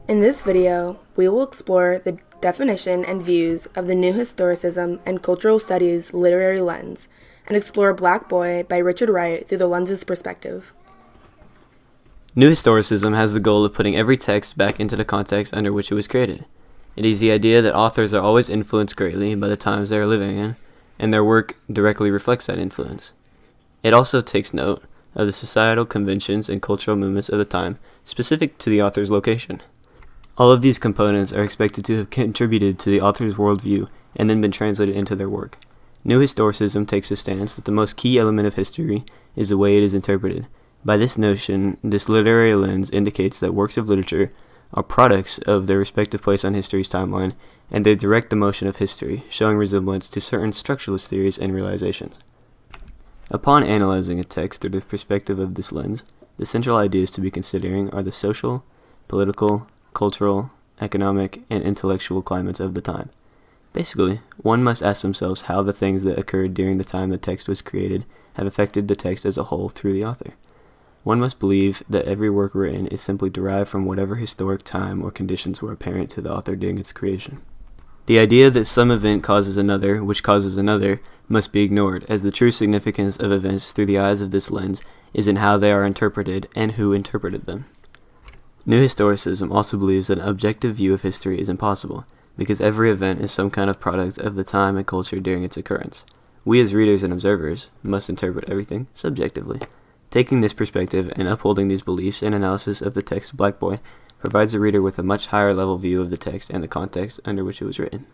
In this video, we will explore the definition and views of the new Historicism and Cultural Studies literary lens, and explore Black Boy by Richard Wright through the lens's perspective. New Historicism has the goal of putting every text back into the context under which it was created. It is the idea that authors are always influenced greatly by the times they are living in, and their work directly reflects that influence. It also takes note of the societal conventions and cultural movements of the time specific to the author's location. All of these components are expected to have contributed to the author's worldview and then been translated into their work. New Historicism takes a stance that the most key element of history is the way it is interpreted. By this notion, this literary lens indicates that works of literature are products of their respective place on history's timeline, and they direct the motion of history, showing resemblance to certain structuralist theories and realizations. Upon analyzing a text through the perspective of this lens, the central ideas to be considering are the social, political, cultural, economic, and intellectual climates of the time. Basically, one must ask themselves how the things that occurred during the time the text was created have affected the text as a whole through the author. One must believe that every work written is simply derived from whatever historic time or conditions were apparent to the author during its creation. The idea that some event causes another, which causes another, must be ignored, as the true significance of events through the eyes of this lens is in how they are interpreted and who interpreted them. New Historicism also believes that an objective view of history is impossible, because every event is some kind of product of the time and culture during its occurrence. We as readers and observers must interpret everything subjectively. Taking this perspective and upholding these beliefs and analysis of the text Black Boy provides the reader with a much higher level view of the text and the context under which it was written.